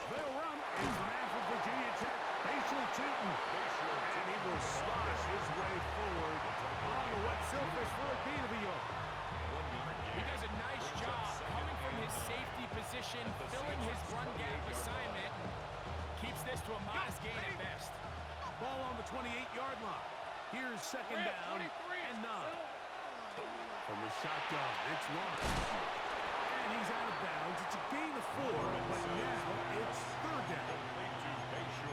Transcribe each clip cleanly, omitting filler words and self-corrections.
They'll run. It's the man from Virginia Tech, Facial Tootin. And he will slosh his way forward on the wet surface for a gain of a yard. He does a nice job coming from his safety position, filling his run gap assignment. Keeps this to a modest gain at best. Ball on the 28-yard line. Here's second down and 9. From the shotgun, it's launched. And he's out of bounds. It's a gain of 4, but now it's third down.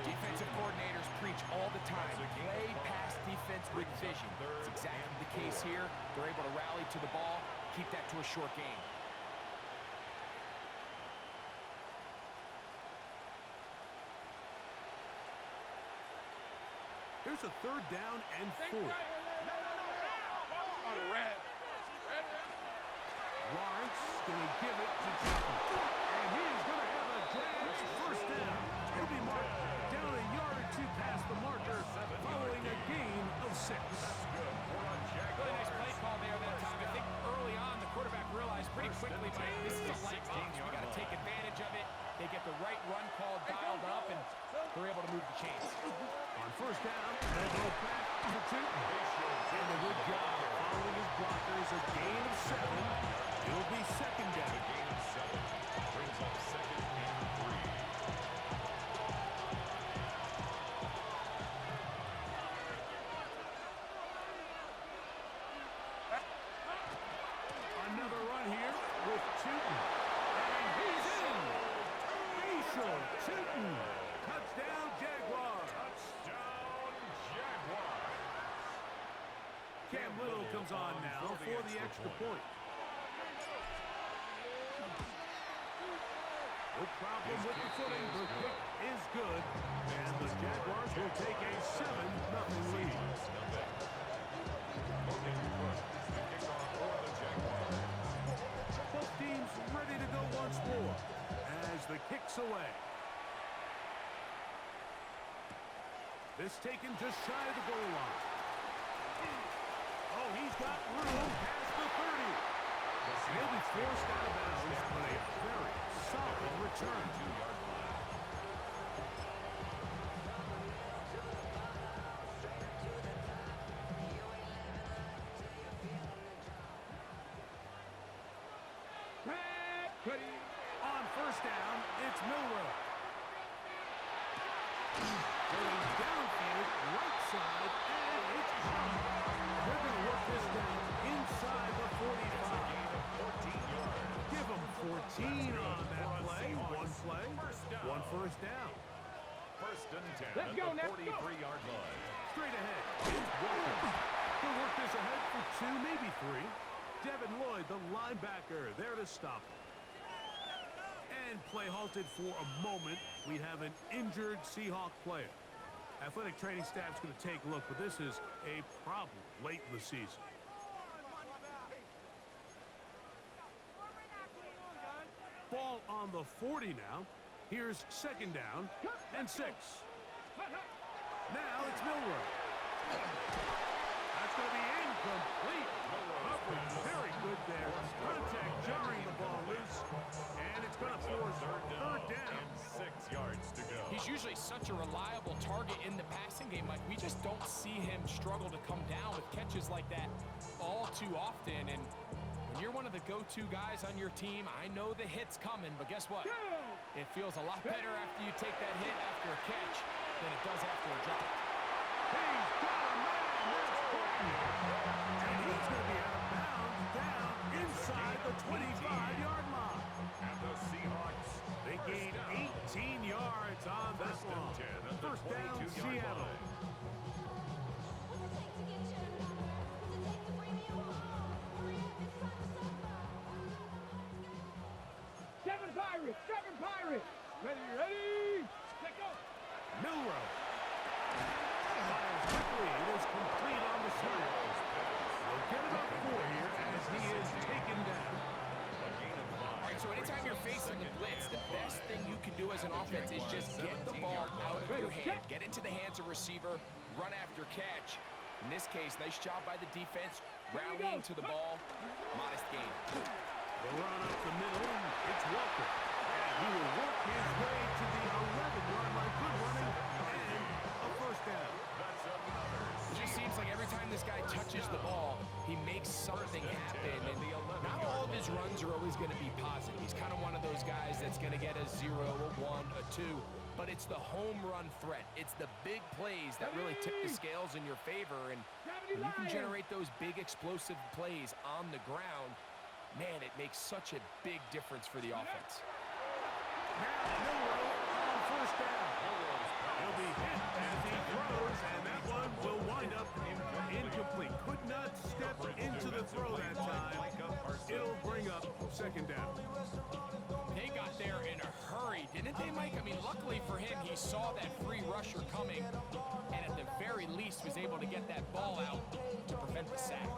Defensive coordinators preach all the time. Play pass defense with vision. It's exactly the case here. They're able to rally to the ball, keep that to a short gain. Here's a third down and 4. Lawrence going to give it to Chapman. And he's going to have a grand first down. He'll be marked down a yard or 2 past the marker following a gain of 6. Really nice play call there that time. I think early on the quarterback realized pretty quickly, Mike, this is a light box. We got to take advantage of it. They get the right run call dialed up, and they're able to move the chains. On first down, they'll go back to Tootin. And a good job following his blockers. A gain of 7. It'll be second down. A gain of 7. Brings up second and 3. Another run here with Tootin. And he's in. Facial Tootin. Touchdown, Jaguars. Touchdown, Jaguars. Cam Little comes on now for the extra point. No problem with the footing. The kick is good. And the Jaguars will take a 7-0 lead. Both teams ready to go once more as the kick's away. This taken just shy of the goal line. Oh, he's got room past the 30. He'll be forced out of bounds on a very solid return. 2-yard line. On first down, it's Milroe. Going downfield, right side, and it's caught. They're going to work this down inside the 45. 14 yards. Give them 14 on that play. One play, one first down. First and 10 Let's go, at the 43-yard line. Straight ahead, it's Walker. They'll work this ahead for 2, maybe 3. Devin Lloyd, the linebacker, there to stop him. And play halted for a moment. We have an injured Seahawk player. Athletic training staff's going to take a look, but this is a problem late in the season. Ball on the 40 now. Here's second down and 6. Now it's Milroe. That's going to be incomplete. Coverage very good there. Contact jarring the ball loose. And it's going to force third down. And 6 yards to go. He's usually such a reliable target in the passing game. Like, we just don't see him struggle to come down with catches like that all too often. And when you're one of the go-to guys on your team, I know the hit's coming, but guess what? It feels a lot better after you take that hit after a catch than it does after a drop. He's got a man. That's Clinton. And he's going to be out of bounds down inside the 25-yard line. And the Seahawks, they gain 18 yards on that one. First down, Seattle. Seven Pirates! Ready? Let go! Milroe. Fires quickly. It is complete on the side. They'll get it up 4 here as he is taken down. All right, so anytime you're facing the blitz, the best thing you can do as an offense is just get the ball out of your hand. Get into the hands of receiver, run after catch. In this case, nice job by the defense, rallying to the ball, modest gain. The run up the middle, it's Walker. And he will work his way to the 11-yard line. Good running and a first down. That's another. It just seems like every time this guy touches the ball, he makes something happen. And not all of his runs are always going to be positive. He's kind of one of those guys that's going to get a 0, a 1, a 2. But it's the home run threat. It's the big plays that really tip the scales in your favor. And when you can generate those big explosive plays on the ground, man, it makes such a big difference for the offense. Now Milroe on first down. He'll be hit as he throws, and that one will wind up incomplete. Could not step into the throw that time. It'll bring up second down. They got there in a hurry, didn't they, Mike? I mean, luckily for him, he saw that free rusher coming, and at the very least was able to get that ball out to prevent the sack.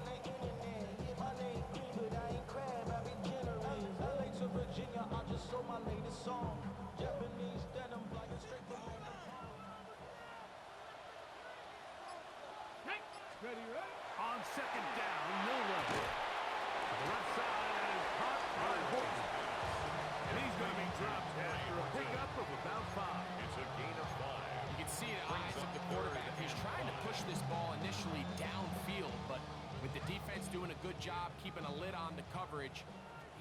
Ready, ready. On second down, Milroe. To the left side and is caught by Horton. And he's going to be dropped after a pickup of about 5. It's a gain of 5. You can see the eyes of the quarterback. He's trying to push this ball initially downfield, but with the defense doing a good job keeping a lid on the coverage,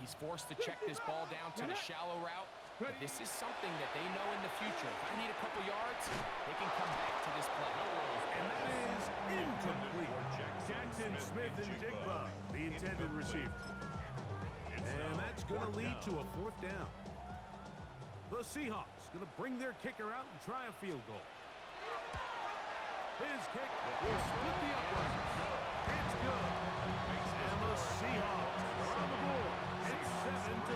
he's forced to check this ball down to the shallow route. But this is something that they know in the future. If I need a couple yards, they can come back to this play. And that is incomplete. Jackson Smith and Jigba, the intended receiver. And that's going to lead to a fourth down. The Seahawks going to bring their kicker out and try a field goal. His kick will split the uprights. It's good. And the Seahawks are on the board. It's 7-3.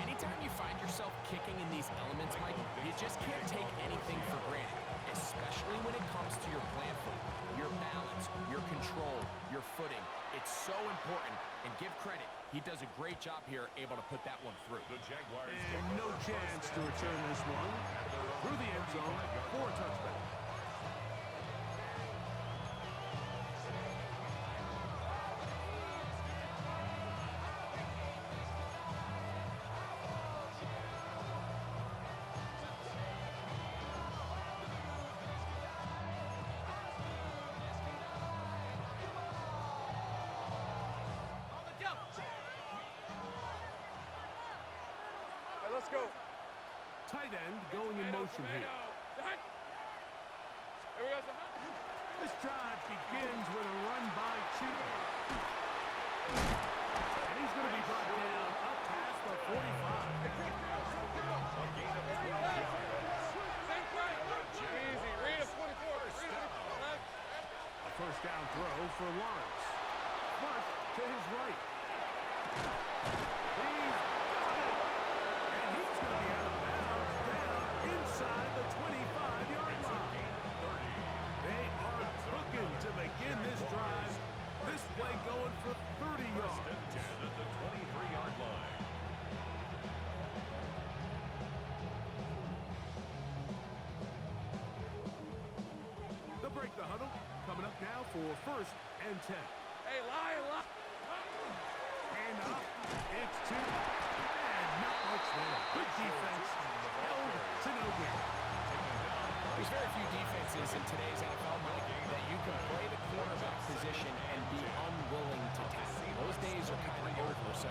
Anytime you find yourself kicking in these elements, Mike, you just can't take anything for granted, especially when it comes to your plant foot, your balance, your control, your footing. It's so important, and give credit. He does a great job here, able to put that one through. The Jaguars And no chance to return this one through the end zone for a touchback. Let's go. Tight end going in motion here. Here we go. This drive begins with a run by Cheatham. And he's going to be brought down up past the 45. Easy. Read a 24. A first down throw for Lawrence. Flush to his right. He's got it. And he's going to be out of bounds down inside the 25-yard line. They are cooking to begin this drive. This play going for 30 yards. at the 23-yard line. The break the huddle coming up now for first and 10. Hey, Lion. And up. It's 2. And not much there. Good defense. Held to no gain. There's very few defenses in today's NFL, Mike, that you can play the quarterback position and be unwilling to tackle. Those days are kind of over, so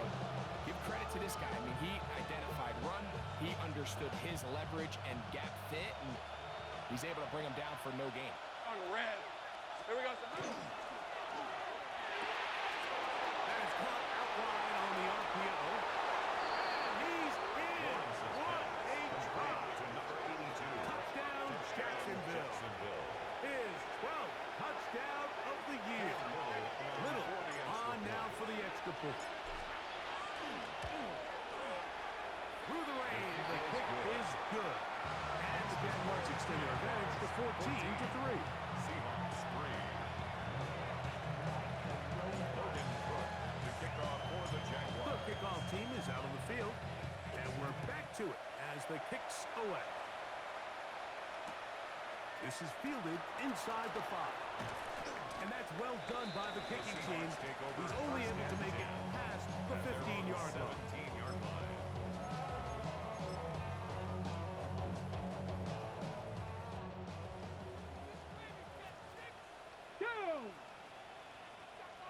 give credit to this guy. I mean, he identified run, he understood his leverage and gap fit, and he's able to bring him down for no gain. On red. Here we go. That is caught out wide on the RPO. And he's in. What a try. To number 82. Touchdown, Jacksonville. His 12th touchdown of the year. Little on now for the extra point. Through the rain, the kick is good. And the Jaguars extend their advantage to 14-3. Seahawks 3. Logan Cook to kick off for the The Jaguars. kickoff team is out on the field, and we're back to it as the kick's away. This is fielded inside the 5. And that's well done by the kicking team. He's only able to make it past the 17-yard line.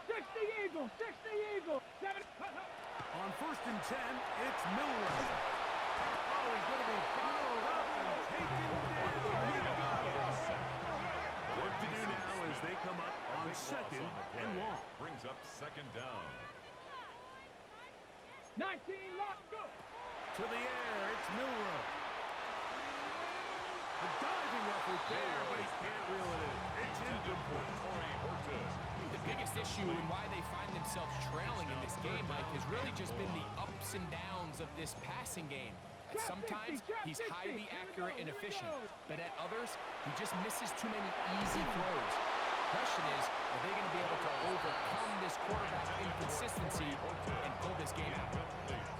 17-yard line. On 1st and 10, it's Milrow. Oh, he's going to be followed up and taken down. He got it. Work to do now as they come up on 2nd and long. Brings up 2nd down. 19, lock, go! To the air, it's Milrow. A diving effort there, but he can't reel it in. It's incomplete. The biggest issue and why they find themselves trailing in this game, Mike, has really just been the ups and downs of this passing game. At sometimes, he's highly accurate and efficient, but at others, he just misses too many easy throws. The question is, are they going to be able to overcome this quarterback's inconsistency and pull this game out?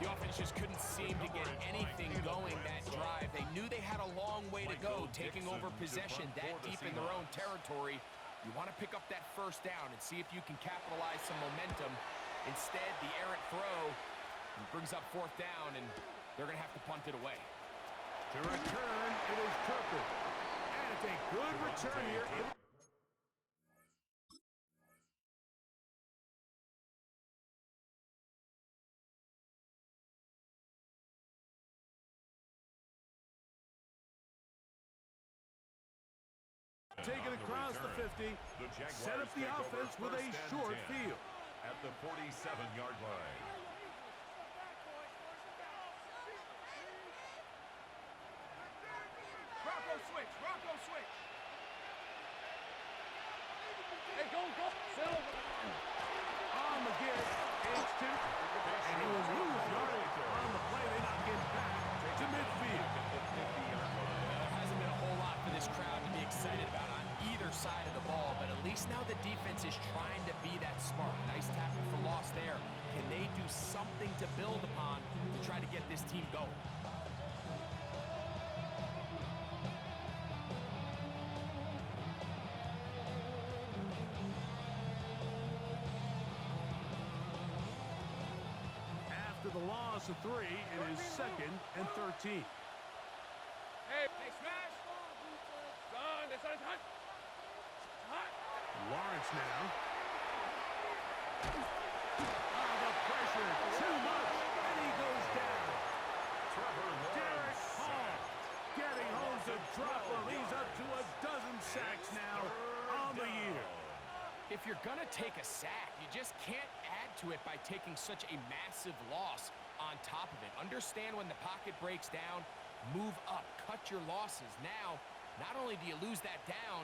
The offense just couldn't seem to get anything going that drive. They knew they had a long way to go, taking over possession that deep in their own territory. You want to pick up that 1st down and see if you can capitalize some momentum. Instead, the errant throw brings up 4th down, and they're going to have to punt it away. To return, it is Turpin. And it's a good return here. Taken across the 50, set up the offense with a short field. At the 47-yard line. Rocco switch, Rocco switch. Hey, go, go. Silver. On the give, it's two. And he will lose yardage on the play. They knock him back to midfield. There hasn't been a whole lot for this crowd to be excited about on either side of the ball, but at least now the defense is trying to be that smart. Nice tackle for loss there. Can they do something to build upon to try to get this team going? After the loss of 3, it is 2nd and 13. Hey, smash. Done. That's not hot. Hot. Lawrence now. Oh, the pressure, too much, and he goes down. Derek Hall getting home to drop him. He's up to a dozen sacks now on the year. If you're going to take a sack, you just can't add to it by taking such a massive loss on top of it. Understand when the pocket breaks down, move up, cut your losses. Now, not only do you lose that down,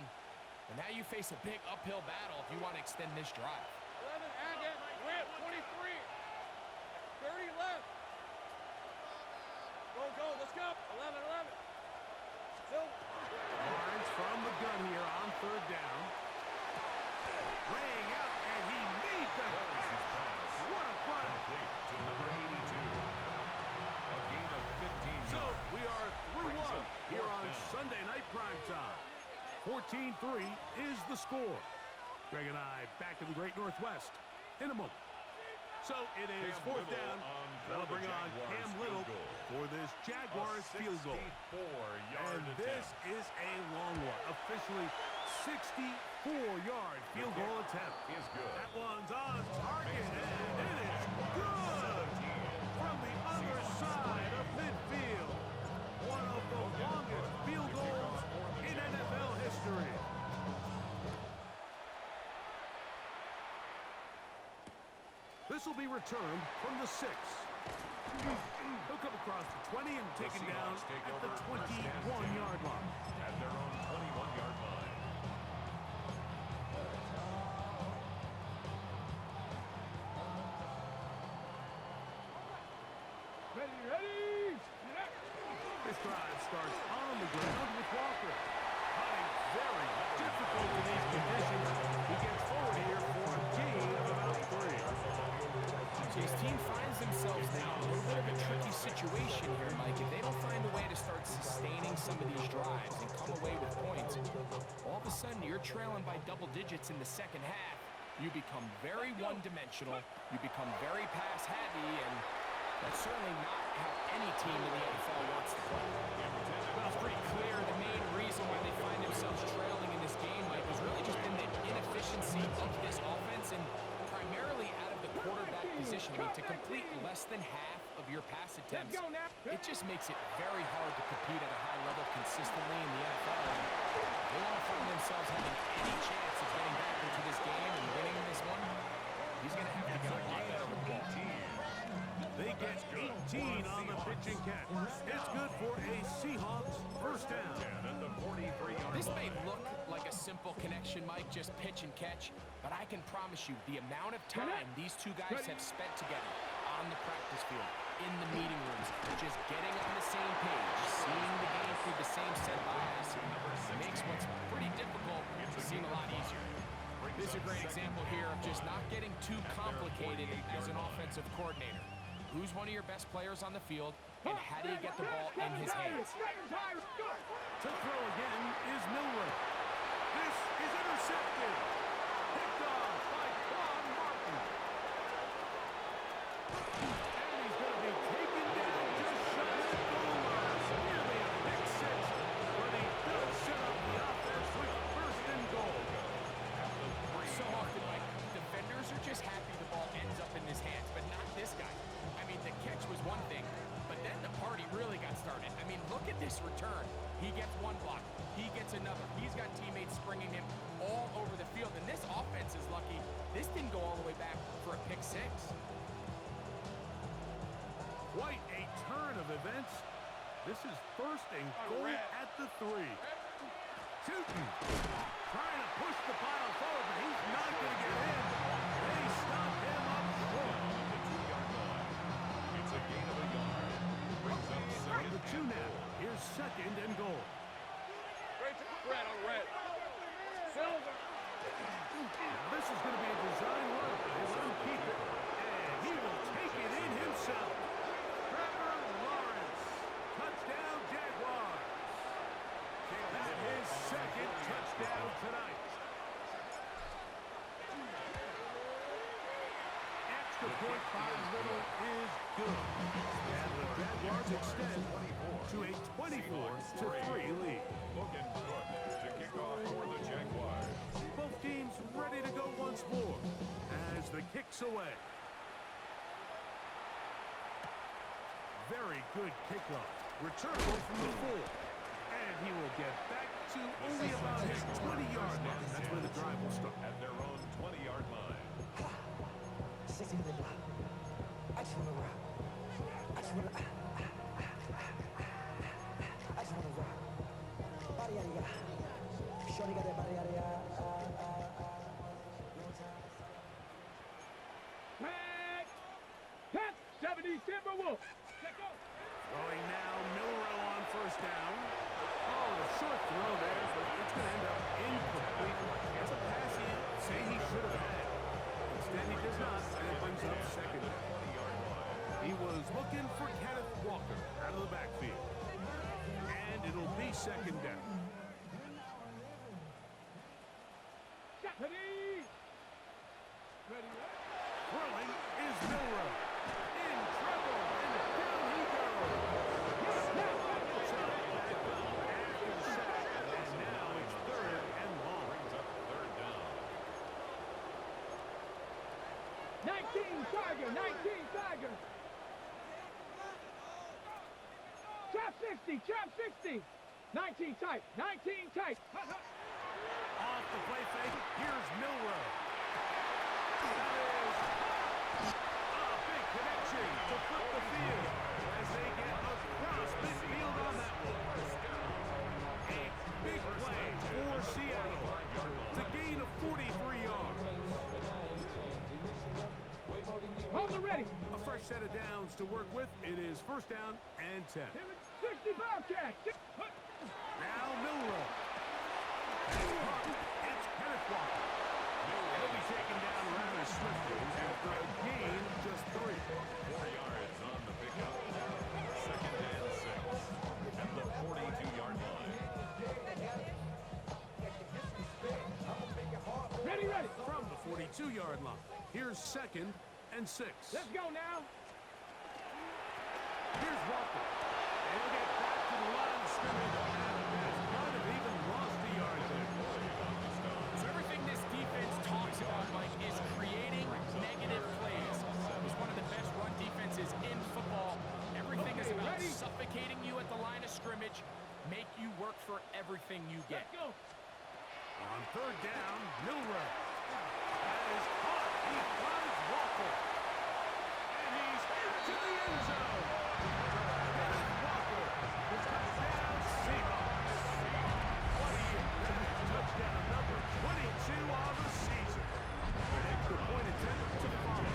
but now you face a big uphill battle if you want to extend this drive. 11, add that. Whip, 23. 30 left. Go, go, let's go. 11, 11. Silver. Lawrence from the gun here on 3rd down. Laying out, and he made the pass. What a play. To number 82. A gain of 15 So yards. we are through one here on Sunday Night Primetime. 14-3 is the score. Greg and I back in the Great Northwest in a moment. So it is 4th down. That'll bring on Cam Little for this Jaguars field goal. And this is a long one. Officially 64-yard field goal attempt. Is good. That one's on target, and it is good from the other side of midfield. One of the longest field goals in NFL history. This will be returned from the 6. He'll come across the 20 and taken down at the 21-yard line. At their own 21-yard line. Ready! This drive starts on the ground with Walker. Hunting very difficult in these conditions. He gets forward here for a gain of about 3. So his team finds themselves now in a little bit of a tricky situation here, Mike. If they don't find a way to start sustaining some of these drives and come away with points, all of a sudden you're trailing by double digits in the second half. you become very one-dimensional, you become very pass-heavy, and that's certainly not how any team in the NFL wants to play. Well, it's pretty clear the main reason why they find themselves trailing in this game, Mike, has really just been the inefficiency of this offense and primarily out of the quarterback position. I mean, to complete less than half of your pass attempts, it just makes it very hard to compete at a high level consistently in the NFL. And they want to find themselves having any chance of getting back into this game and winning this one. He's going to have to get a lot better with the ball. They get 18 on the pitch and catch. It's good for a Seahawks first down. At the 43-yard This may line. look like a simple connection, Mike, just pitch and catch, but I can promise you the amount of time these two guys have spent together on the practice field, in the meeting rooms, just getting on the same page, seeing the game through the same set of eyes, makes what's pretty difficult seem a lot easier. This is a great example here of just not getting too complicated as an offensive coordinator. Who's one of your best players on the field, and how do you get the ball in his hands? To throw again is Milroe. This is intercepted. Picked off by Quan Martin. And he's going to be taken down just shy of the goal line. Nearly a pick six, but he does set up the offense with first and goal. So often, Mike, defenders are just happy the ball ends up in his hands, but not this guy. I mean, the catch was one thing, but then the party really got started. I mean, look at this return. He gets one block. He gets another. He's got teammates springing him all over the field, and this offense is lucky. This didn't go all the way back for a pick six. Quite a turn of events. This is first and goal at the 3. Tootin trying to push the pile forward, but he's not going to get in. They stop him up short. It's a gain of a yard. Brings up From the 2 now, here's second and goal. Red on red. Silver. Now this is going to be a design run. They let him keep it, and he will take it in himself. Trevor Lawrence, touchdown Jaguars. That is second touchdown tonight. Extra point by Little is good. And the Jaguars extend to a 24-3 lead. Logan Cook to kick off for the Jaguars. Both teams ready to go once more as the kick's away. Very good kickoff. Returnable from the 4. And he will get back to only about his 20-yard line. That's where the drive will start. At their own 20-yard line. I just wanna rock. I just wanna rock. Body yada yada. Shorty got that body yada yada. Tag. Tap. 70 Timberwolves. Check out. Throwing now, Milroe on first down. Oh, a short throw there, but it's going to end up incomplete. It's a pass he say he should have had. Instead, he does not, and it brings up second down. He was looking for Kenneth Walker out of the backfield. And it'll be second down. Ready. Ready. Throwing is Milroe. In trouble, and down he goes. Snap back inside. After the sack, and now it's third and long. Brings up third down. 19 Tiger. 19 Tiger. Trap 60. Trap 60. 19 tight. 19 tight. Off the play fake, here's Milroe. That is a big connection to flip the field as they get across midfield on that one. A big play for Seattle to gain a 43 yards. Hold the ready. A fresh set of downs to work with. It is first down and 10. 60 Bobcat. Now Milroe. It's Kenneth Walker. He'll be taken down rather swiftly after a gain of just 3. 4 yards on the pickup. Second and 6. At the 42-yard line. Ready, ready. From the 42, 2-yard line. Here's 2nd and 6. Let's go now. Here's Walker. And he'll get back to the line of scrimmage. And might have even lost a yard there. So everything this defense talks about, Mike, is creating negative plays. It's one of the best run defenses in football. Everything is about suffocating you at the line of scrimmage, make you work for everything you get. Let's go. On 3rd down, Milrow. That is caught. He finds Walker. And he's into the end zone. Here's Walker. Touchdown, Seahawks. What a year. Touchdown number 22 on the season. An extra point attempt to follow.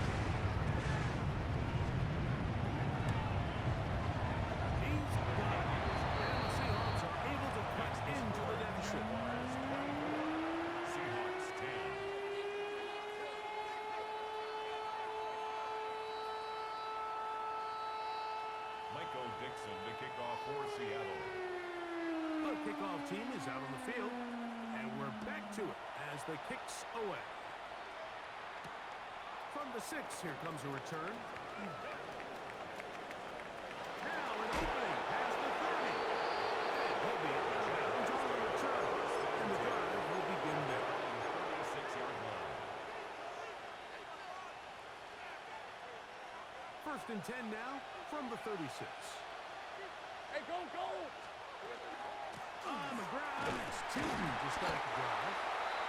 He's got it. And the Seahawks are able to cut into the deficit. Seahawks 10. Michael Dixon to kick off for Seattle. The kickoff team is out on the field, and we're back to it as the kick's away. From the 6, here comes a return. Now an opening past the 30. And he'll be out of bounds on the return, and the drive will begin there. 36-yard line. 1st and 10 now from the 36. Hey, go, go. On the ground, it's Tilton to start the drive.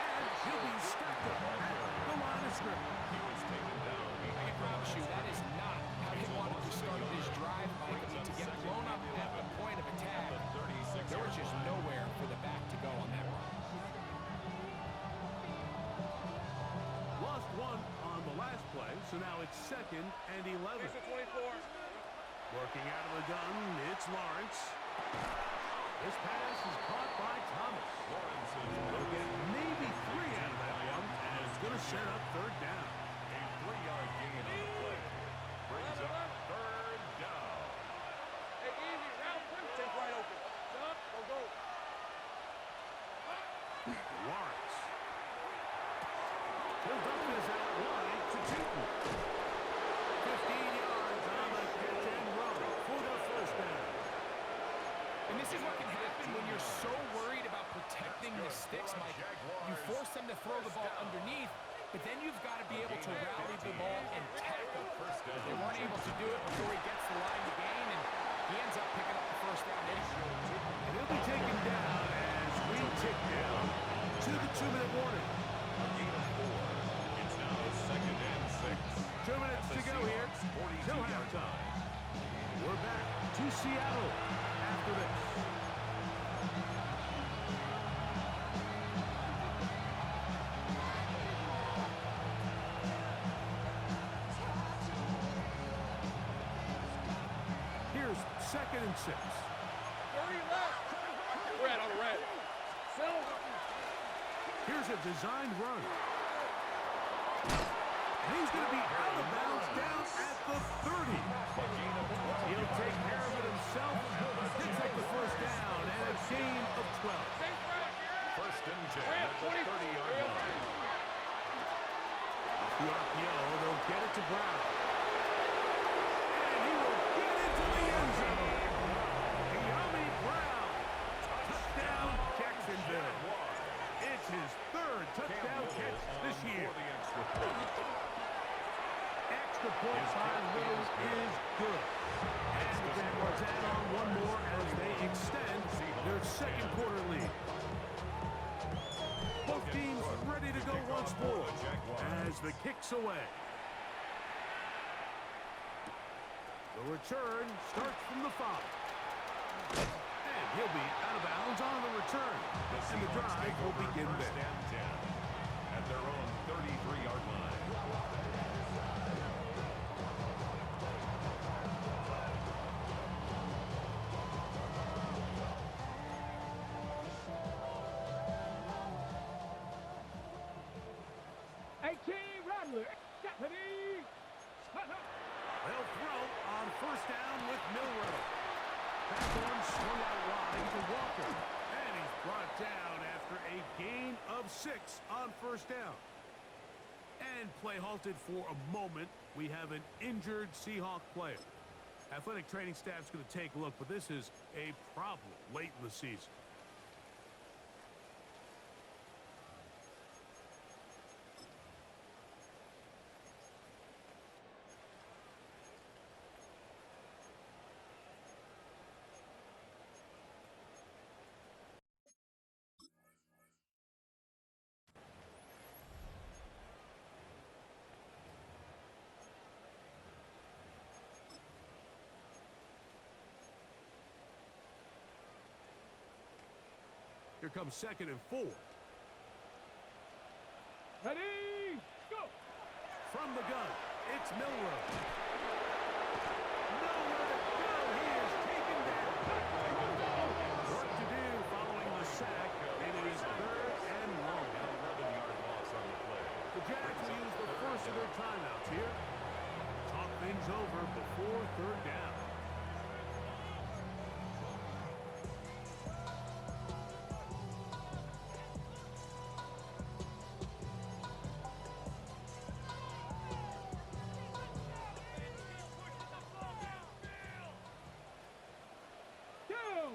And he'll be stacked up at the line of scrimmage. He was taken down. I can promise you that is not how he wanted to start this drive, Mike. I mean, to get blown up at the point of attack, there was just nowhere for the back to go on that run. Lost 1 on the last play, so now it's 2nd and 11. Here's the 24. Working out of the gun, it's Lawrence. This pass is caught by Thomas. Lawrence They'll get maybe 3 out of that one, and it's going to set up 3rd down. a 3-yard gain on the play. Brings up 3rd down. Hey, easy. Round 1. Take right open. Stop. Go, go. Lawrence. He'll dump this out wide to Tilton. 15 yards on the catch and run for the 1st down. And this is what can happen when you're so worried about protecting the sticks, Mike. You force them to throw the ball underneath, but then you've got to be able to rally the ball and tackle. They weren't able to do it before he gets the line to gain, and he ends up picking up the 1st down anyway. And he'll be taken down as we tick down to the 2-minute warning. A gain of 4. It's now 2nd and 6. 2 minutes to go here. Till halftime. We're back to Seattle after this. Here's 2nd and 6. 30 left. Red on the red. Silver. Here's a designed run. And he's going to be out of bounds down at the 30. He'll take care of it himself. Picks up the 1st down and a gain of 12. Safe right. 1st and 10 Red, at the 30-yard line. The RPO, they'll get it to Brown. And he will get into the end zone. Yummy Brown. Touchdown, Jacksonville. It's his 3rd touchdown catch this year. Extra point by Little is good. And the Jaguars add on 1 more as they extend their 2nd quarter lead. Both teams ready to go once more as the kick's away. The return starts from the 5. And he'll be out of bounds on the return. And the drive will begin there. 1st and 10 at their own 33-yard line. Rattler. Stephanie. They'll throw on 1st down with Milrow. That one swung out wide to Walker. And he's brought down after a gain of 6 on 1st down. And play halted for a moment. We have an injured Seahawk player. Athletic training staff's going to take a look, but this is a problem late in the season. Here comes 2nd and 4. Ready, go! From the gun, it's Milrow. Nowhere to go. He is taken down. Work to do following the sack. It is 3rd and long. 11-yard loss on the play. The Jags will use the first of their timeouts here. Talk things over before 3rd down. Down.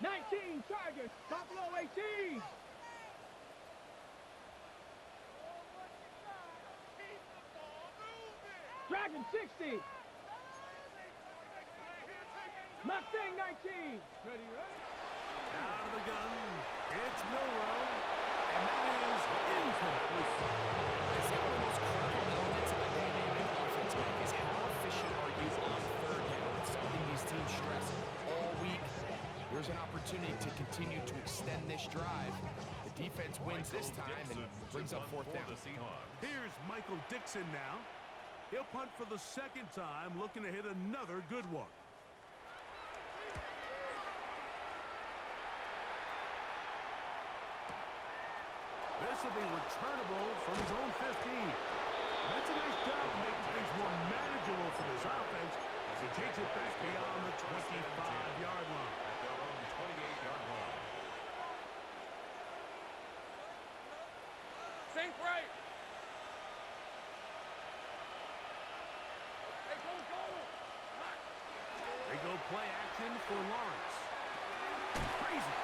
19 Tigers, Buffalo 18. Dragon 60. Mustang 19. Ready, ready? Out of the gun, it's Milrow, and that is incomplete. I think one of the most critical elements of a dynamic offense, Mike, is how efficient are you on 3rd down. It's something these teams stress all week. There's an opportunity to continue to extend this drive. The defense wins this time and brings up 4th down. Here's Michael Dixon now. He'll punt for the 2nd time, looking to hit another good one. This will be returnable from his own 15. That's a nice job of making things more manageable for this offense as he takes it back beyond the 25-yard line. At their own 28-yard line. Sink right. Hey, go, go. Hot. They go play action for Lawrence. Crazy.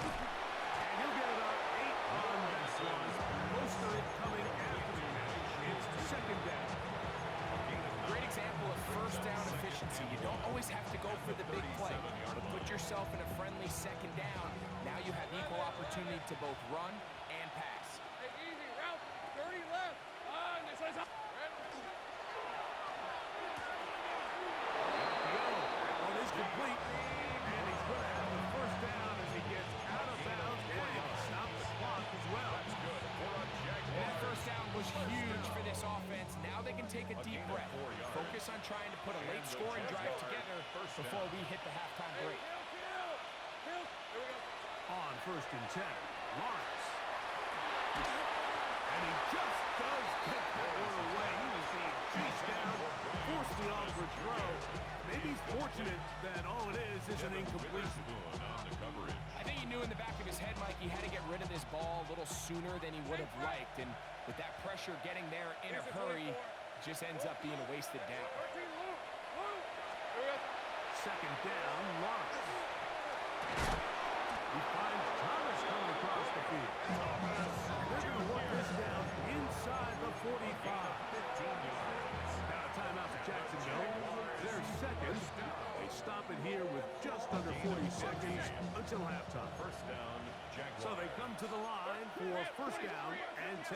And he'll get about 8 on that one. Most of it coming after the catch. It's 2nd down. Great example of 1st down efficiency. You don't always have to go for the big play, but put yourself in a friendly 2nd down. Now you have equal opportunity to both run and pass. Hey, easy, route. 30 left. This is up. That one is complete. And he's going to have the 1st down as he gets out of bounds. And he can stop the clock as well. That's good. That 1st down was huge for this offense. Now they can take a deep breath. Focus on trying to put a late scoring drive together before we hit the halftime break. Here we go. On 1st and 10, Lawrence. And he just does get that one away. He was being chased down, forced the awkward throw. Maybe he's fortunate that all it is an incompletion. On the coverage. I think he knew in the back of his head, Mike, he had to get rid of this ball a little sooner than he would have liked. And with that pressure getting there in a hurry, just ends up being a wasted down. 13, Luke. Luke. Here we go. 2nd down, Lawrence. He finds Thomas coming across the field. They're going to work this down inside the 45. 15 yards. Now a timeout for Jacksonville. Their 2nd. They stop it here with just under 40 seconds until halftime. 1st down, Jaguars. So they come to the line for 1st down and 10.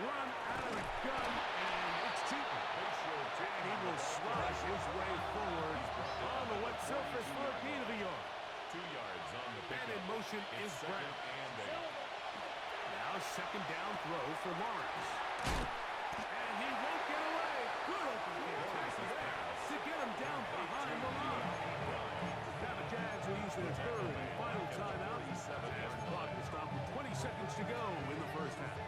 Run out of the gun, and it's Cheaton. And he will slosh his way forward on the wet surface for a gain of a yard. 2 yards on the And in motion is Brown. and 8. Now 2nd down throw for Lawrence. And he won't get away. Good open field tackle there to get him down behind the line. Now the Jags will use their 3rd and final timeout. As the clock will stop with 20 seconds to go in the 1st half.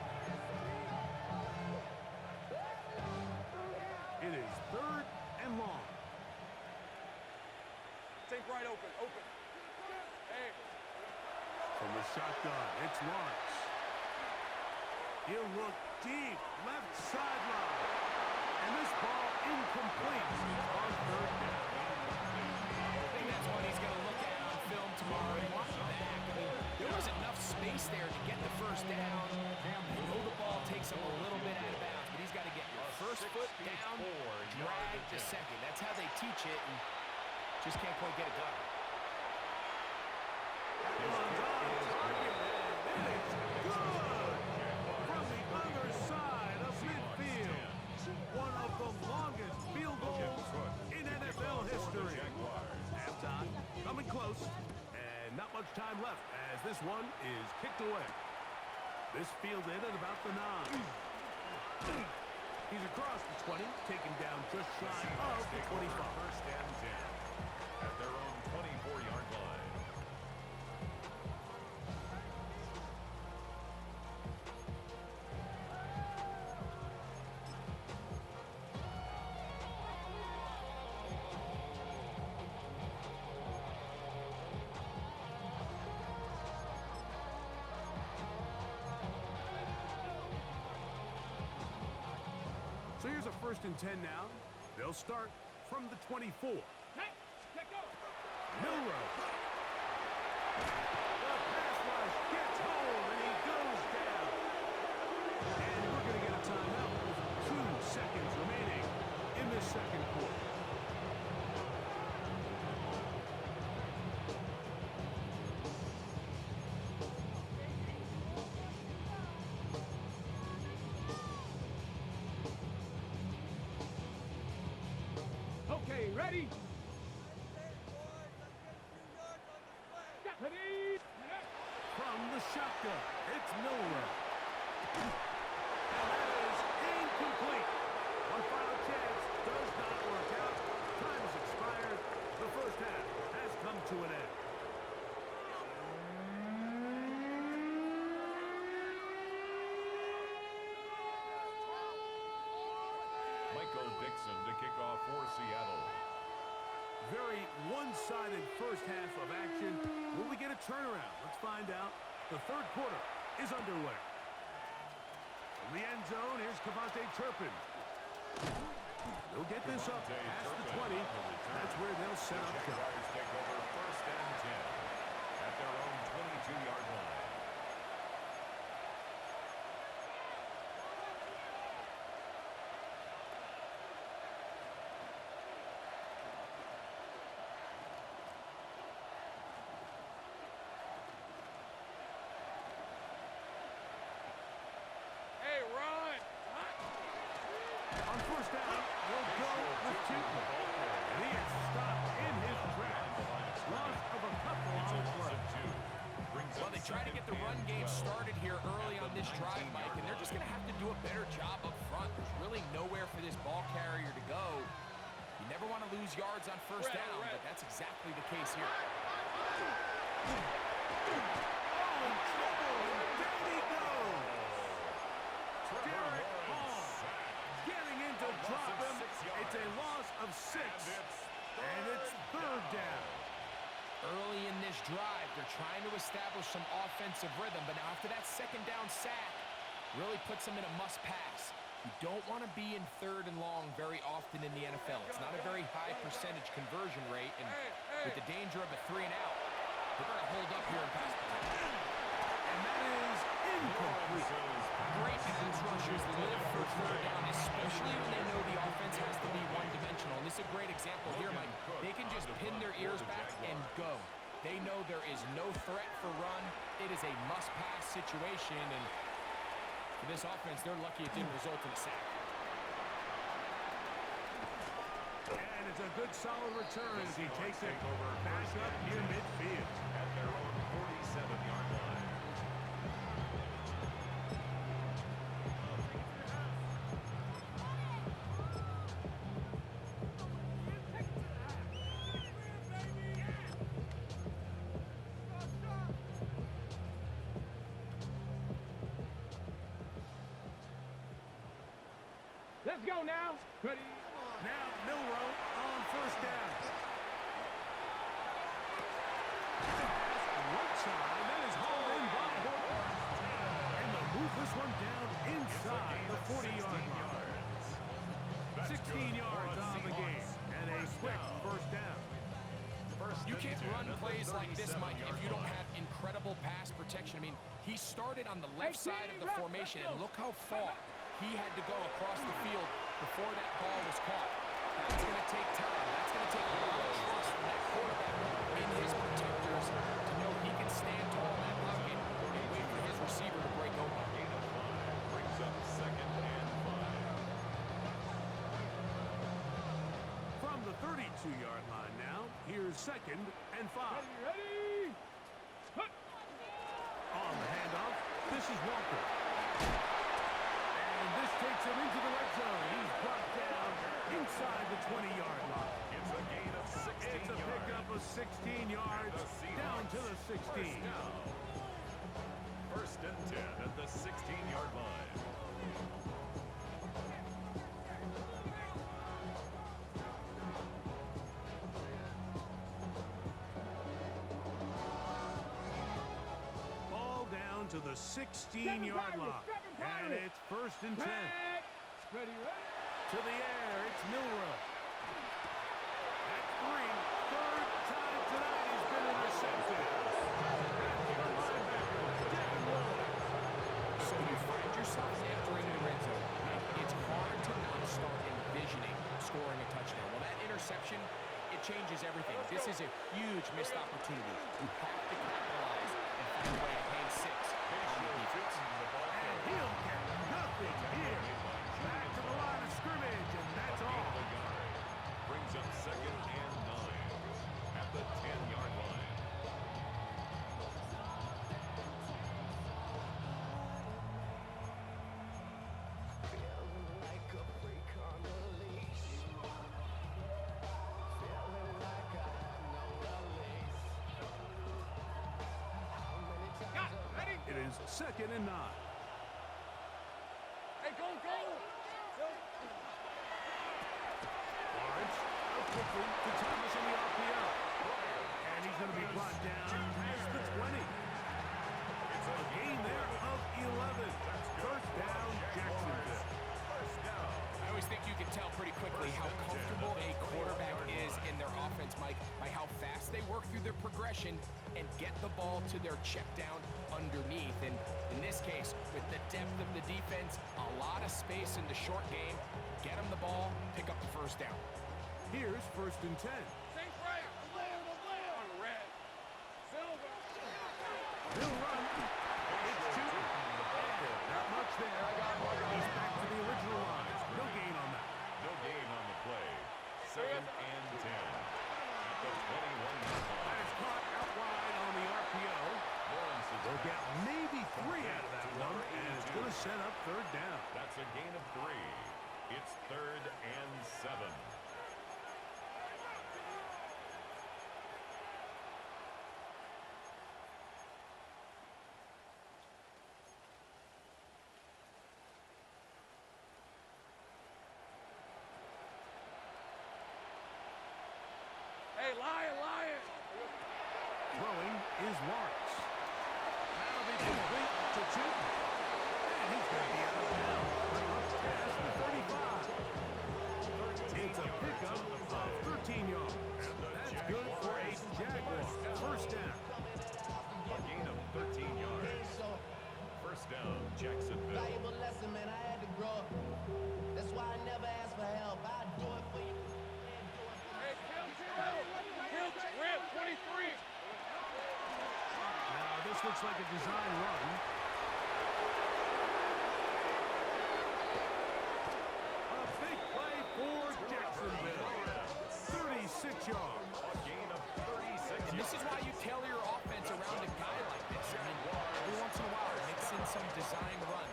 It is 3rd and long. Sink right open. Hey. From the shotgun, it's Lawrence. He'll look deep, left sideline. And this ball incomplete on third down. I think that's what he's going to look at on film tomorrow and watch back. I mean, there was enough space there to get the first down. I know the ball takes him a little bit out of bounds, but he's got to get your first foot down, drag to second. That's how they teach it, and just can't quite get it done. From the other side of midfield. One of the longest field goals in NFL history. Halftime, coming close, and not much time left as this one is kicked away. This fielded at about the 9. He's across the 20, taken down just shy of the 25. First and 10 at their own 24-yard line. So here's a 1st and 10 now. They'll start from the 24. Hey, let go. Milrow. The pass rush gets hold, and he goes down. And we're going to get a timeout with 2 seconds remaining in this second quarter. Okay, ready? Stephanie! From the shotgun, it's Milrow. And that is incomplete. One final chance does not work out. Time has expired. The first half has come to an end. Michael Dixon to kick off for Seattle. Very one-sided first half of action. Will we get a turnaround? Let's find out. The third quarter is underway. From the end zone, here's Cavante Turpin. They'll get this up past the 20. That's where they'll set up shop. Jaguars take over first and 10 at their own 22-yard line. Hey, run! On first down, we'll go with Tipton. And he gets stopped in his tracks. Loss of a couple on the play. Well, they try to get the run game started here early on this drive, Mike, and they're just going to have to do a better job up front. There's really nowhere for this ball carrier to go. You never want to lose yards on first down, but that's exactly the case here. Oh, in trouble, and down he goes. Derek Hall getting in to drop him. It's a loss of 6, and it's third down. Early in this drive, they're trying to establish some offensive rhythm, but now after that second down sack, really puts them in a must-pass. You don't want to be in third and long very often in the NFL. It's not a very high percentage conversion rate, and with the danger of a 3-and-out, they're going to hold up here in pass protection. And that is incomplete. Great pass rushers live for third down, especially when they know the offense has to be one-dimensional. And this is a great example here, Mike. They can just pin their ears back and go. They know there is no threat for run. It is a must-pass situation, and for this offense, they're lucky it didn't result in a sack. And it's a good solid return as he takes it back up near midfield. At their own 47-yard line. Let's go now. Ready? Now Milrow on first down. Right side, that is hauled in by Horton. And they'll move this one down inside the 40-yard line. 16 yards on the game, and a quick first down. You can't run plays like this, Mike, if you don't have incredible pass protection. I mean, he started on the left side of the formation, and look how far he had to go across the field before that ball was caught. That's going to take time. That's going to take a lot of trust from that quarterback in his protectors to know he can stand tall in that pocket and wait for his receiver to break open. Gain of 5 brings up 2nd and 5. From the 32-yard line now, here's 2nd and 5. Ready? On the handoff, this is Walker. And this takes him into the red zone. He's brought down inside the 20-yard line. It's a gain of 16 It's a pickup of 16 yards down to the 16. First and 10 at the 16-yard line. Ball down to the 16-yard line. And it's first and 10. Ready, ready? To the air, it's Milrow. At 3, third time tonight he's been intercepted. The linebacker, Devin Lloyd. So you find yourself entering the red zone. It's hard to not start envisioning scoring a touchdown. Well, that interception, it changes everything. This is a huge missed opportunity. You have to capitalize and find a way to hang 6 on the defense. And he'll get nothing here. Back to the line of scrimmage, and that's all. Brings up 2nd and 9 at the 10-yard line. It is 2nd and 9. Hey, go, go! Lawrence, quickly to Thomas in the RPO. And he's going to be brought down past the 20. It's a gain there of 11. First down, Jacksonville. I always think you can tell pretty quickly how comfortable a quarterback is in their offense, Mike, by how fast they work through their progression and get the ball to their check down underneath. And in this case, with the depth of the defense, a lot of space in the short game, get them the ball, pick up the first down. Here's first and 10. Sink right! On red. Silver. He'll run. It's 2. Not much there. He's back to the original line. No gain on that. No gain on the play. 2nd and 10 at the 21-yard line. That is caught out wide on the RPO. Lawrence is They'll get maybe 3 out of that one, and it's going to set up third down. That's a gain of 3. It's 3rd and 7. Hey, lion, lion! Throwing is Lawrence. That'll be complete to 2. And he's going to be out of bounds. Past the 35. It's a pickup of 13 yards. That's good for a Jaguar first down. A gain of 13 yards. First down, Jacksonville. Valuable lesson, man. I had to grow up. That's why I never ask for help. I do it for you. Hey, kill, red, 23! Now, this looks like a design run. A big play for Jacksonville. 36 yards. A gain of 36 And this is why you tailor your offense around a guy like this. I mean, every once in a while, mix in some design runs.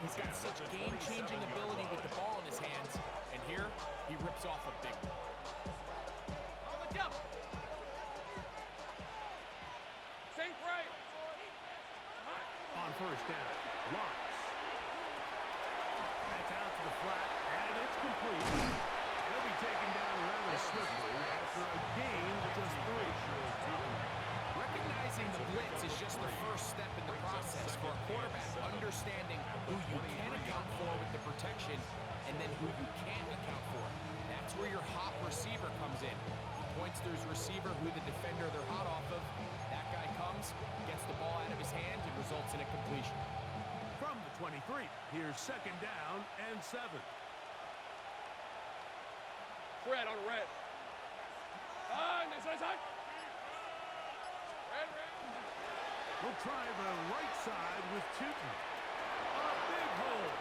He's got such game-changing ability with the ball in his hands. And here, he rips off a big one. Sink right! On first down, Lawrence. That's out to the flat, and it's complete. He'll be taken down rather swiftly after a gain of just 3. Recognizing the blitz is just the first step in the process for a quarterback, understanding who you can account for Panthers receiver who the defender they're hot off of. That guy comes, gets the ball out of his hand, and results in a completion. From the 23, here's second down and 7. Red on red. Next side. Red. We'll try the right side with Tootin. A big hole.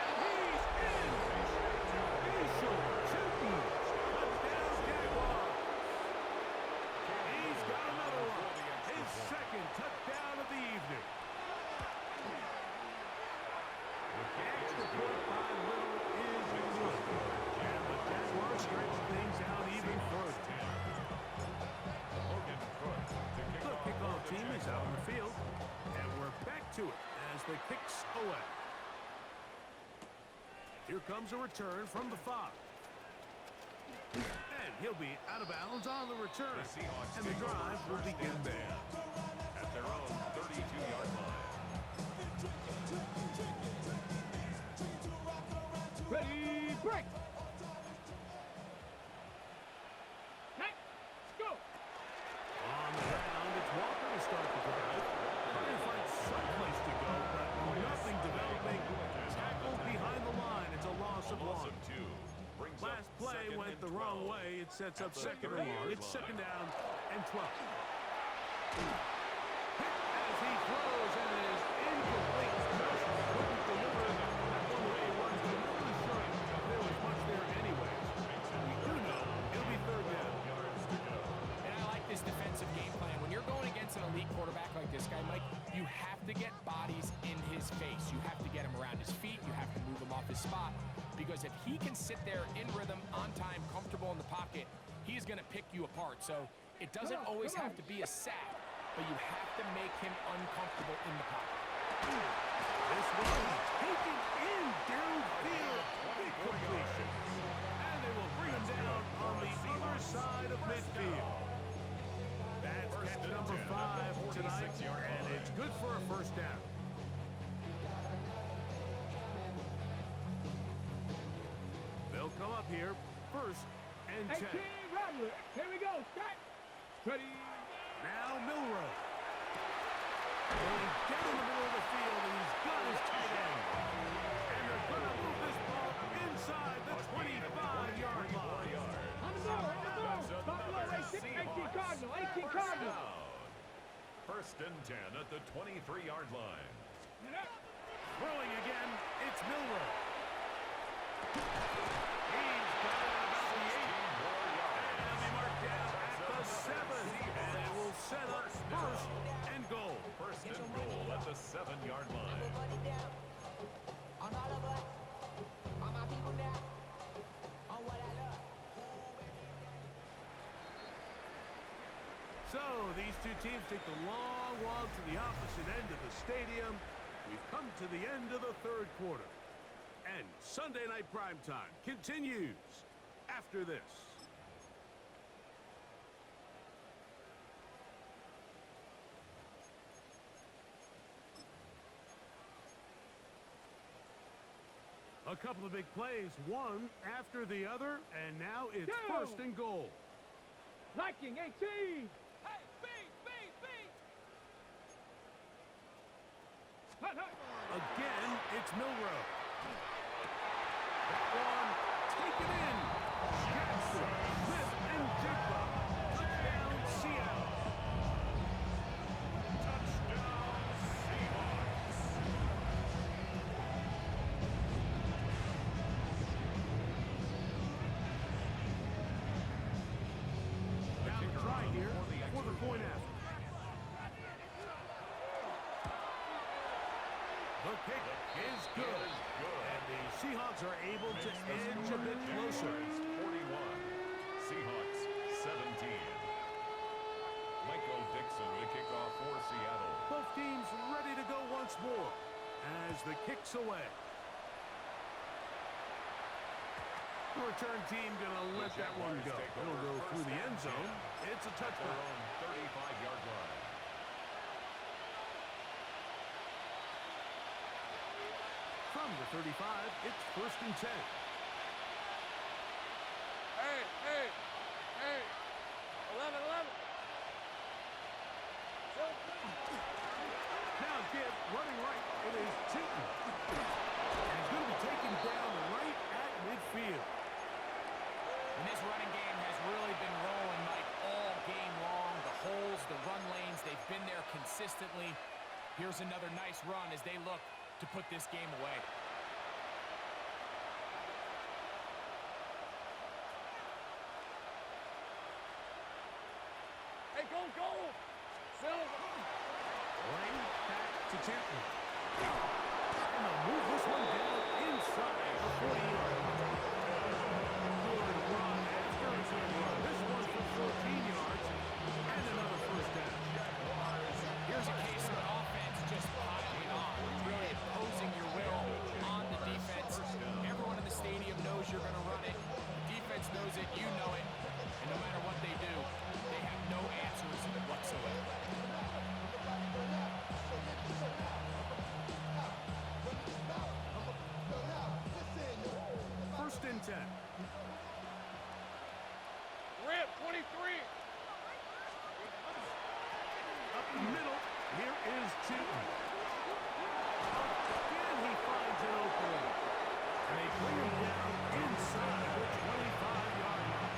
And he's in. Facial Tootin. Touchdown Jaguars. He's got another one. His second touchdown of the evening. Extra point by Little is good. And the Jaguars stretch things out even further. The kickoff team is out on the field, and we're back to it as the kick's away. Here comes a return from the 5. And he'll be out of bounds on the return. And the drive will begin there. At their own 32-yard line. Ready, break. Let's go. On the ground, it's Walker to start the drive. Trying to find someplace to go, but nothing developing. Tackled behind the line. It's a loss of one. Last play went the wrong way. It sets up second and long. It's second down and 12. As he throws and is incomplete. Just couldn't deliver that one way he was. I'm not really sure if there was much there anyways. We do know it'll be third down. And I like this defensive game plan. When you're going against an elite quarterback like this guy, Mike, you have to get bodies in his face. You have to get him around his feet. You have to move him off his spot. Because if he can sit there in rhythm, on time, comfortable in the pocket, he's going to pick you apart. So it doesn't always have to be a sack, but you have to make him uncomfortable in the pocket. This one taken in downfield. Big completion. And they will bring him down on the other side of midfield. That's catch number 5 tonight, and it's good for a first down. They'll come up here, first and 10. 18 Rattler. Here we go. Start. Ready. Now Milrow. Going down the middle of the field, and he's got his tight end. And they're going to move this ball inside the 25-yard line. On the ball. Stop below 18 Cardinal. 18 Cardinal. First and 10 at the 23-yard line. Throwing again, it's Milrow. He's got it about the 8. And he'll be marked down at the 7. And it will set up first and goal. First and goal at the 7-yard line. So these two teams take the long walk to the opposite end of the stadium. We've come to the end of the third quarter. And Sunday Night Primetime continues after this. A couple of big plays, one after the other, and now it's first and goal. Liking 18. Hey, beat. Hut. Again, it's Milrow. That one taken in. Jackson, Smith, and Jigba. Touchdown, Seattle. Touchdown, Seahawks. Now the try here for the point after. The kick is good. And the Seahawks are able to edge a bit closer. 41. Seahawks 17. Michael Dixon to kick off for Seattle. Both teams ready to go once more as the kick's away. The return team gonna let that one go. It'll go through the end zone. It's a Their touchback. own 35-yard line. From the 35, it's first and 10. Hey. 11. Now give, running right, it is Chilton. And he's going to be taken down right at midfield. And this running game has really been rolling, Mike, all game long. The holes, the run lanes, they've been there consistently. Here's another nice run as they look to put this game away. Hey, go! Silver! Right back to Chilton. And they'll move this one down inside the 40-yard line. Good run after it's a run. This one for 14 yards and another first down. Here's a case of an offense just piling on, really imposing your will on the defense. Everyone in the stadium knows you're going to run it. The defense knows it, you know it. And no matter what they do, they have no answers whatsoever. First and 10. Rip, 23. Up the middle, here is Chilton. Again, he finds an opening. And they bring him down inside the 25-yard line.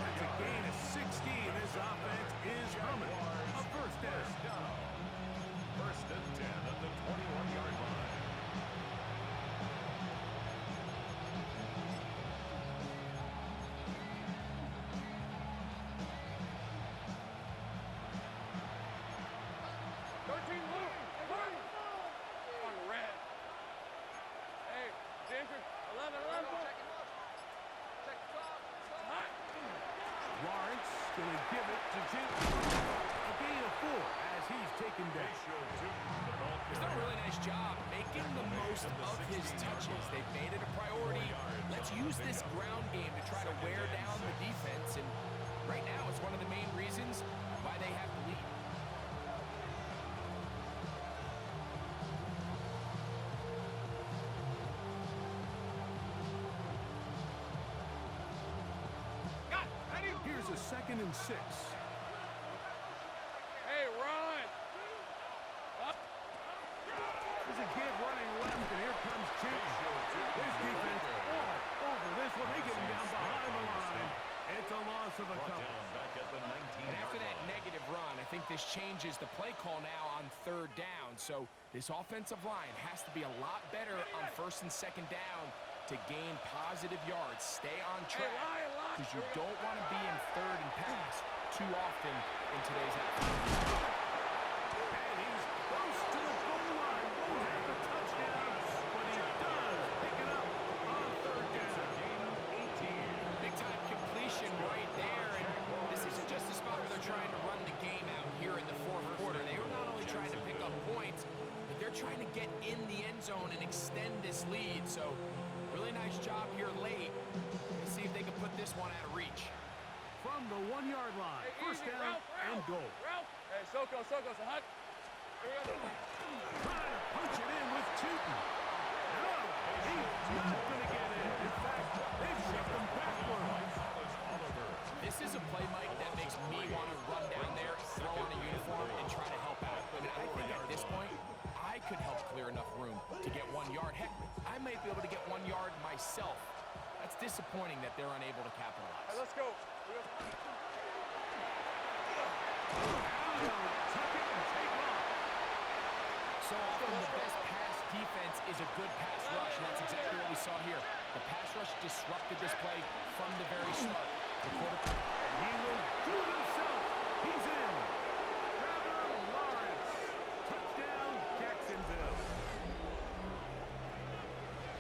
That's a gain of 16. This offense is humming. A first down. First and 10 at the 21-yard line. On red. Hey, Ginger, 11. Hot. Lawrence going to give it to Chilton. A gain of 4 as he's taken down. He's done a really nice job making the most of his touches. They've made it a priority. Let's use this ground game to try to wear down the defense. And right now, it's one of the main reasons why they have the lead. Here's a 2nd and 6. Hey, run. Up. There's a kid running left, and here comes Chilton. This defense all over this one. They get him down behind the line. It's a loss of a couple. And after that negative run, I think this changes the play call now on 3rd down. So this offensive line has to be a lot better on 1st and 2nd down to gain positive yards. Stay on track because you don't want to be in 3rd and pass too often in today's action. And he's close to the goal line. Won't have a touchdown, but he does pick it up on 3rd down. Big time completion right there. And this isn't just a spot where they're trying to run the game out here in the 4th quarter. They are not only trying to pick up points, but they're trying to get in the end zone and extend this lead. So really nice job here late. Let's see if they can put this one out of reach. From the 1-yard line, first down and goal. Hey, Soko, so hot. Trying to punch it in with Chilton. No, he's not going to get in. In fact, they've shoved him backwards. This is a play, Mike, that makes me want to run down there, throw on a uniform, and try to help out. But I think at this point, I could help clear enough room to get 1 yard. Heck, I might be able to get 1 yard myself. That's disappointing that they're unable to capitalize. Hey, let's go. So often the best pass defense is a good pass rush, and that's exactly what we saw here. The pass rush disrupted this play from the very start. The quarterback. He will do it himself. He's in. Trevor Lawrence. Touchdown, Jacksonville.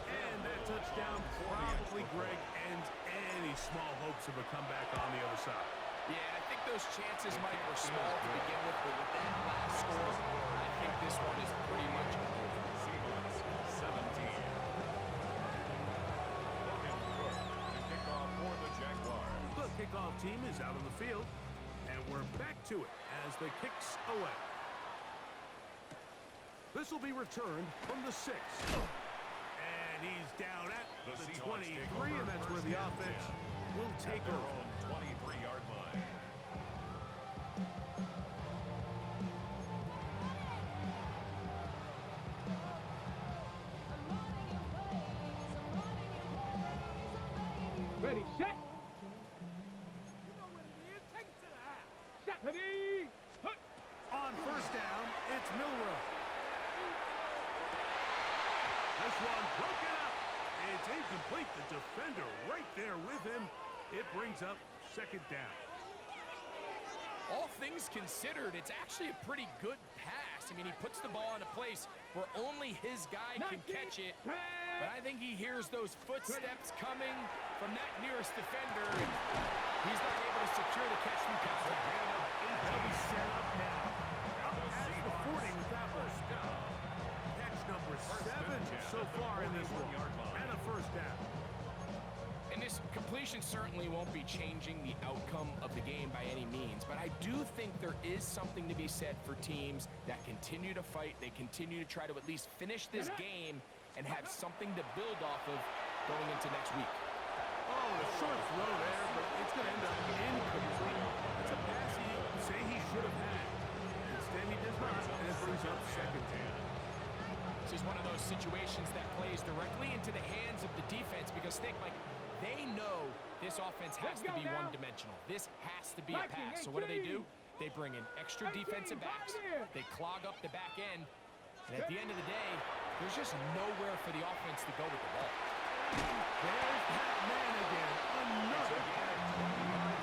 And that touchdown probably, Greg, ends any small hopes of a comeback on the other side. Yeah, I think those chances, Mike, were small to begin with, but with that last score, I think this one is pretty much over. Seahawks 17. Looking good to kick off for the Jaguars. The kickoff team is out on the field, and we're back to it as the kicks away. This will be returned from the 6. And he's down at the 23, and that's where the offense will take over. 3-yard line. Ready, set. Stephanie. On first down, it's Milrow. This one broken up. It's incomplete. The defender right there with him. It brings up second down. All things considered, it's actually a pretty good pass. I mean, he puts the ball in a place where only his guy can catch it. But I think he hears those footsteps coming from that nearest defender. And he's not able to secure the catch through contact. They'll be set up now. Up at the 40 with that one. Catch number 7 so far in this one. And a first down. And this completion certainly won't be changing the outcome of the game by any means, but I do think there is something to be said for teams that continue to fight. They continue to try to at least finish this game and have something to build off of going into next week. Oh, a short throw there, but it's going to end up incomplete. It's a pass he say he should have had. Instead, he does not, and it brings up second down. This is one of those situations that plays directly into the hands of the defense because think, like, they know this offense has to be one-dimensional. This has to be a pass. So what do? They bring in extra defensive backs. They clog up the back end. And at the end of the day, there's just nowhere for the offense to go with the ball. There's that man again. Another catch.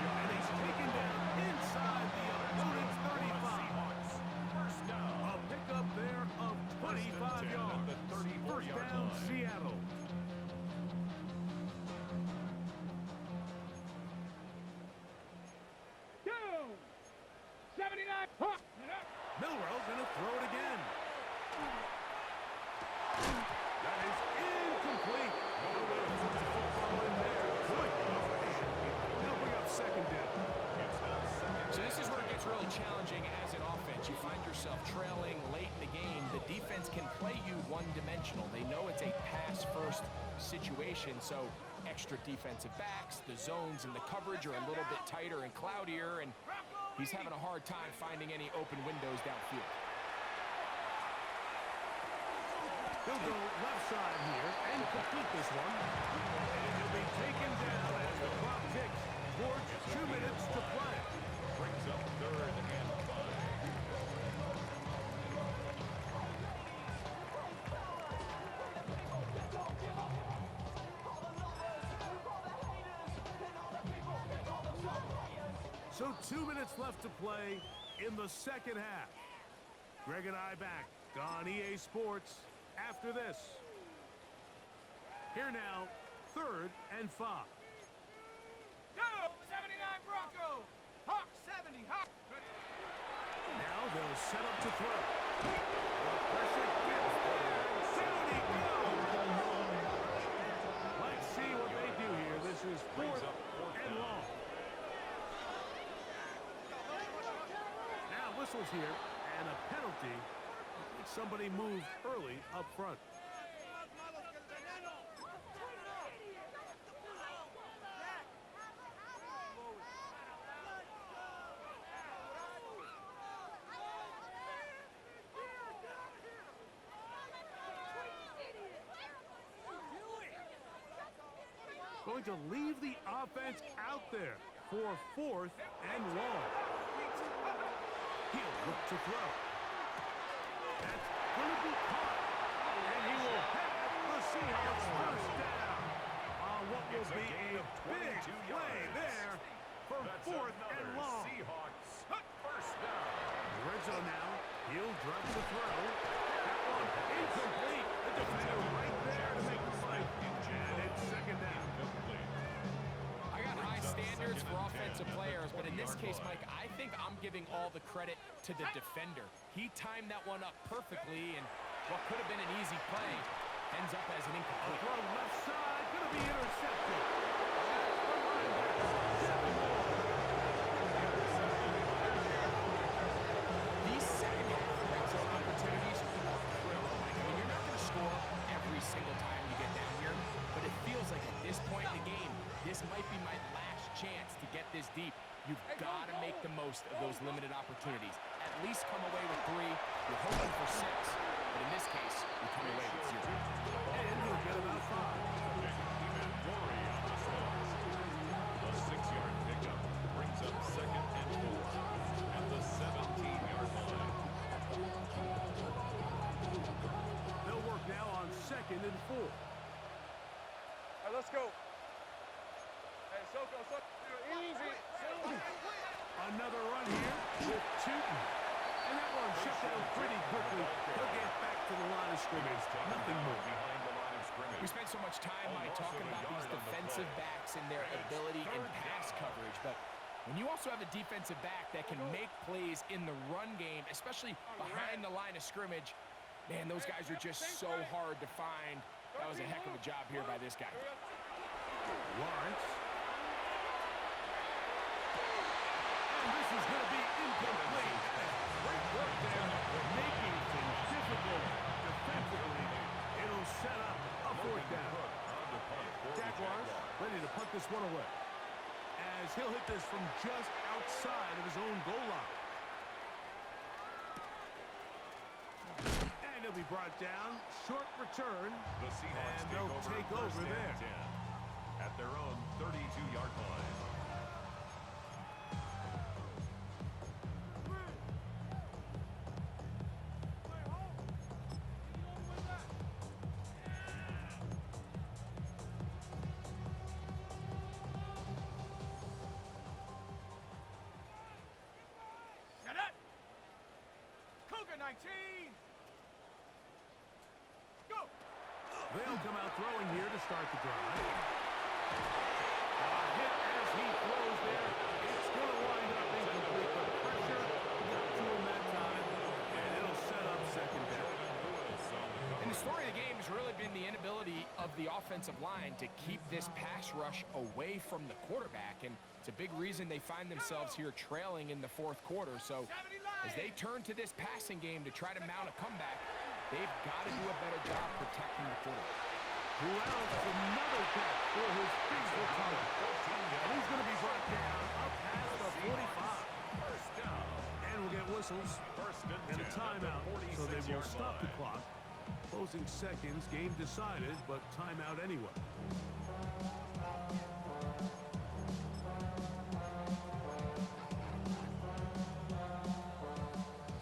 And he's taken down inside the opponent's 35. First down. A pickup there of 25 yards. First down, Seattle. Down. 79. Huh. Milrow going to throw it again. That is incomplete. Milrow puts the football in there. Good coverage. They'll bring up second down. So this is where it gets really challenging as an offense. You find yourself trailing late in the game. The defense can play you one-dimensional. They know it's a pass-first situation, so extra defensive backs, the zones and the coverage are a little bit tighter and cloudier, and he's having a hard time finding any open windows downfield. He'll go left side here and complete this one. And he'll be taken down as the clock ticks towards 2 minutes to play. Brings up 3rd and 5. So 2 minutes left to play in the second half. Greg and I back on EA Sports after this. Here now, 3rd and 5. Go! 79 Broncos. Hawk 70. Hawk. Now they'll set up to throw. The pressure gets there. Down he goes. Let's see what they do here. This is 4th and long. Now whistles here and a penalty. I think somebody moved early up front. Going to leave the offense out there for 4th and long. He'll look to throw. That's going to be caught. And he will have the Seahawks first down on what will be a big play there for 4th and long. Seahawks first down. Red zone now. He'll drop the throw. That one incomplete. The defender right there to make the play. And it's second down. I got high standards for offensive players, but in this case, Mike, I think I'm giving all the credit to the defender. He timed that one up perfectly, and what could have been an easy play ends up as an A incomplete. throw left side, going to be intercepted. These second half red zone opportunities are critical, Mike. I mean, you're not going to score every single time you get down here, but it feels like at this point in the game, this might be my last chance to get this deep. You've got to make the most of those limited opportunities. At least come away with 3. You're hoping for 6. But in this case, you come away with 0. And he'll get about 5. A 6-yard pickup brings up 2nd and 4 at the 17-yard line. They'll work now on 2nd and 4. All right, let's go. Hey, Soko, easy. Another run here with Tootin. And that one shut down pretty quickly. He'll get back to the line of scrimmage. Nothing more. Behind the line of scrimmage. We spent so much time, Mike, talking about these defensive backs and their ability in pass coverage, but when you also have a defensive back that can make plays in the run game, especially behind the line of scrimmage, man, those guys are just so hard to find. That was a heck of a job here by this guy. Lawrence. And this is going to be incomplete. Great work there, making things difficult defensively. It'll set up a 4th down. Jaguars ready to punt this one away, as he'll hit this from just outside of his own goal line. And he'll be brought down. Short return. The Seahawks And they'll take over first and there. 10 at their own 32-yard line. They'll come out throwing here to start the drive. A hit as he throws there. It's going to wind up incomplete. The pressure got to him that time, and it'll set up 2nd down. And the story of the game has really been the inability of the offensive line to keep this pass rush away from the quarterback, and it's a big reason they find themselves here trailing in the 4th quarter. So as they turn to this passing game to try to mount a comeback, they've got to do a better job protecting the quarterback. Wells, another catch for his favorite target. And he's going to be brought down up past the 45. First down. And we'll get whistles and a timeout, so they will stop the clock. Closing seconds, game decided, but timeout anyway.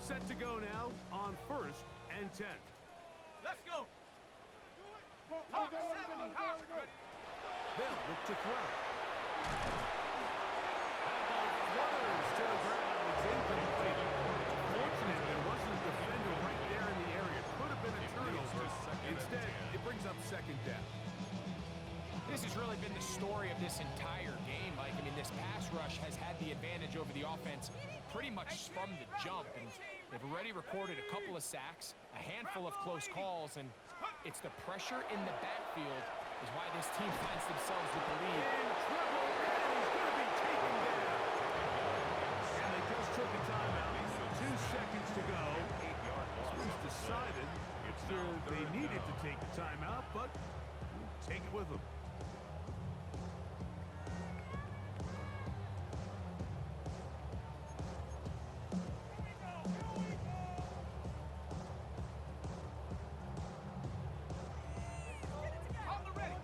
Set to go now on 1st and 10. Let's go. They'll look to throw. That ball flutters to the ground. It's incomplete. Fortunate there wasn't a defender right there in the area. Could have been a turnover. Instead, it brings up 2nd down. This has really been the story of this entire game, Mike. I mean, this pass rush has had the advantage over the offense pretty much from the jump, and they've already recorded a couple of sacks, a handful of close calls, and it's the pressure in the backfield is why this team finds themselves with the lead. In trouble, and he's going to be taken down. And they just took a timeout. 2 seconds to go. This was decided. They needed to take the timeout, but take it with them.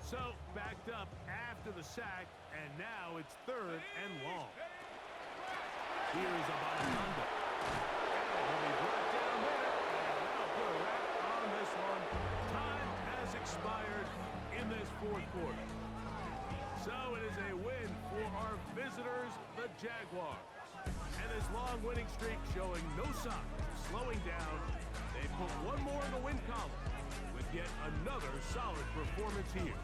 So, backed up after the sack, and now it's 3rd and long. Here's Abadanda. He'll be brought down there, and they'll put a wrap on this one. Time has expired in this 4th quarter. So, it is a win for our visitors, the Jaguars. And this long winning streak showing no signs of slowing down. They put one more in the win column with yet another solid performance here.